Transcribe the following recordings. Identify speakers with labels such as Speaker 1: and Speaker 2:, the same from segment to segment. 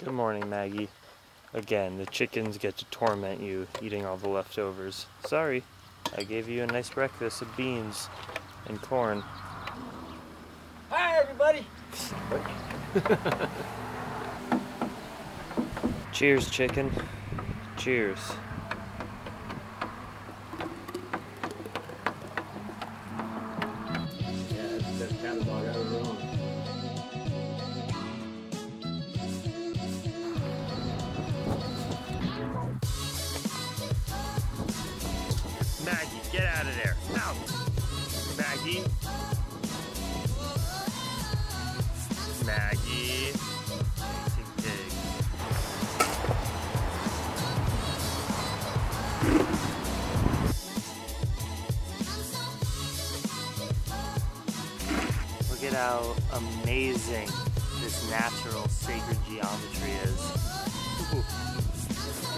Speaker 1: Good morning, Maggie. Again, the chickens get to torment you eating all the leftovers. Sorry, I gave you a nice breakfast of beans and corn.
Speaker 2: Hi, everybody!
Speaker 1: Cheers, chicken. Cheers.
Speaker 2: Yeah, that's catalog out of wrong.
Speaker 1: Maggie, get out of there. Out! Maggie. Maggie. Chasing pig. Look at how amazing this natural sacred geometry is. Ooh.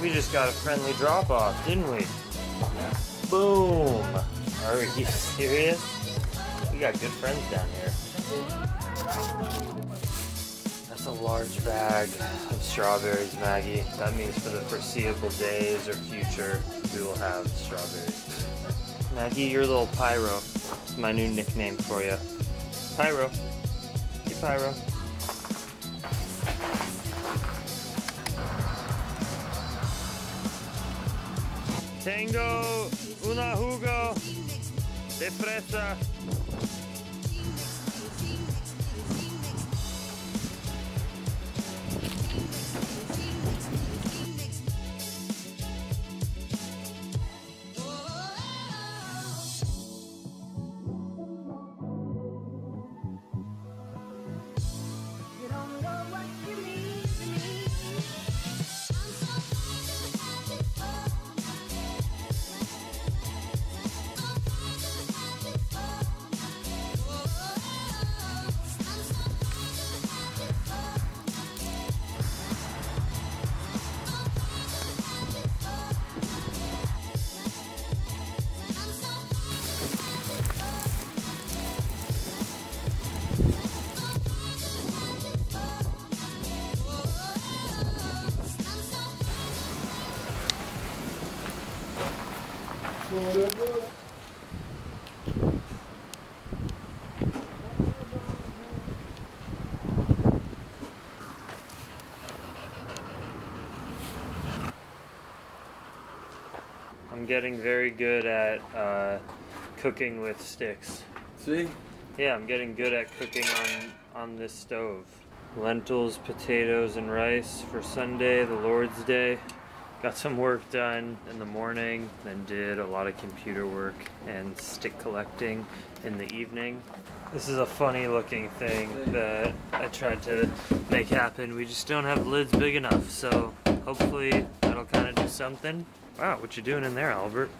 Speaker 1: We just got a friendly drop-off, didn't we?
Speaker 2: Yeah.
Speaker 1: Boom! Are you serious? We got good friends down here. That's a large bag of strawberries, Maggie. That means for the foreseeable days or future, we will have strawberries. Maggie, your little Pyro. It's my new nickname for you. Pyro. Hey, Pyro. Tengo una jugo de fresa. I'm getting very good at cooking with sticks.
Speaker 2: See?
Speaker 1: Yeah, I'm getting good at cooking on this stove. Lentils, potatoes, and rice for Sunday, the Lord's Day. Got some work done in the morning, then did a lot of computer work and stick collecting in the evening. This is a funny looking thing that I tried to make happen. We just don't have lids big enough, so hopefully that'll kind of do something. Wow, what you doing in there, Albert?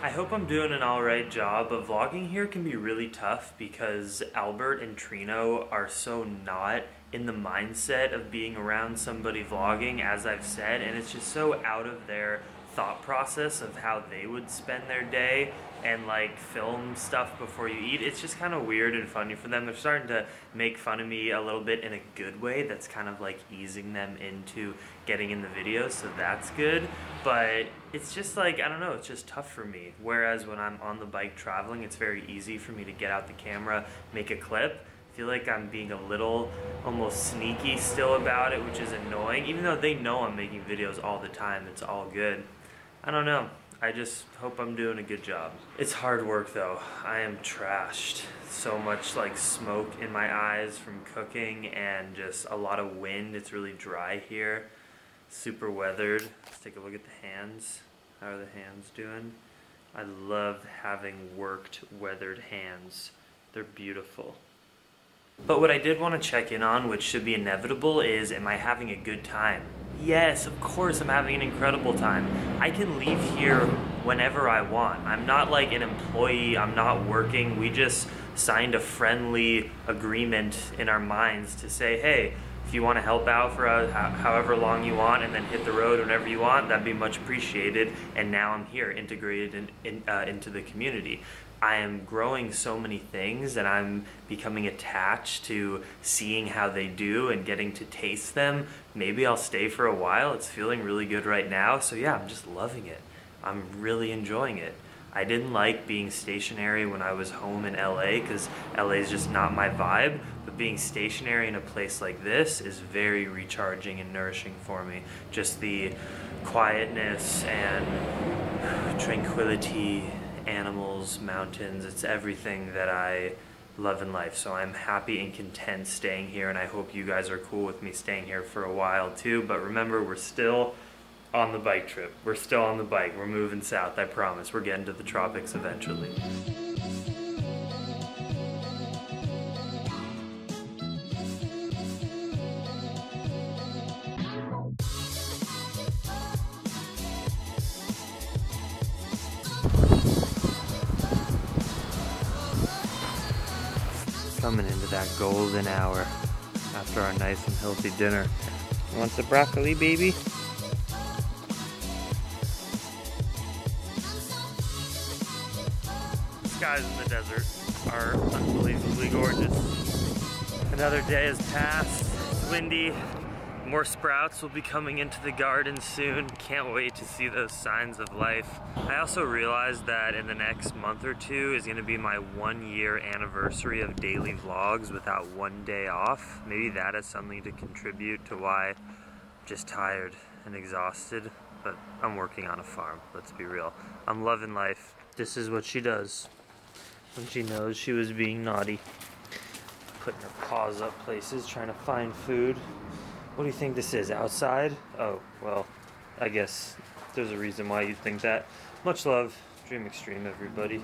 Speaker 1: I hope I'm doing an alright job, but vlogging here can be really tough because Albert and Trino are so not in the mindset of being around somebody vlogging, as I've said, and it's just so out of their thought process of how they would spend their day and like film stuff before you eat. It's just kind of weird and funny for them. They're starting to make fun of me a little bit in a good way that's kind of like easing them into getting in the videos, so that's good. But it's just like, I don't know, it's just tough for me. Whereas when I'm on the bike traveling, it's very easy for me to get out the camera, make a clip. I feel like I'm being a little almost sneaky still about it, which is annoying. Even though they know I'm making videos all the time, it's all good. I don't know. I just hope I'm doing a good job. It's hard work though. I am trashed. So much like smoke in my eyes from cooking and just a lot of wind. It's really dry here. Super weathered. Let's take a look at the hands. How are the hands doing? I love having worked, weathered hands. They're beautiful. But what I did want to check in on, which should be inevitable, is am I having a good time? Yes, of course I'm having an incredible time. I can leave here whenever I want. I'm not like an employee, I'm not working. We just signed a friendly agreement in our minds to say, hey, If you want to help out for however long you want and then hit the road whenever you want, that'd be much appreciated. And now I'm here, integrated into the community. I am growing so many things and I'm becoming attached to seeing how they do and getting to taste them. Maybe I'll stay for a while. It's feeling really good right now. So yeah, I'm just loving it. I'm really enjoying it. I didn't like being stationary when I was home in LA because LA is just not my vibe, but being stationary in a place like this is very recharging and nourishing for me. Just the quietness and tranquility, animals, mountains, it's everything that I love in life. So I'm happy and content staying here, and I hope you guys are cool with me staying here for a while too. But remember, we're still on the bike trip. We're still on the bike. We're moving south, I promise. We're getting to the tropics eventually. Coming into that golden hour after our nice and healthy dinner. You want the broccoli, baby? Skies in the desert are unbelievably gorgeous. Another day has passed. It's windy. More sprouts will be coming into the garden soon. Can't wait to see those signs of life. I also realized that in the next month or two is gonna be my 1-year anniversary of daily vlogs without one day off. Maybe that is something to contribute to why I'm just tired and exhausted, but I'm working on a farm, let's be real. I'm loving life. This is what she does when she knows she was being naughty. Putting her paws up places, trying to find food. What do you think this is, outside? Oh, well, I guess there's a reason why you'd think that. Much love, Dream Extreme, everybody.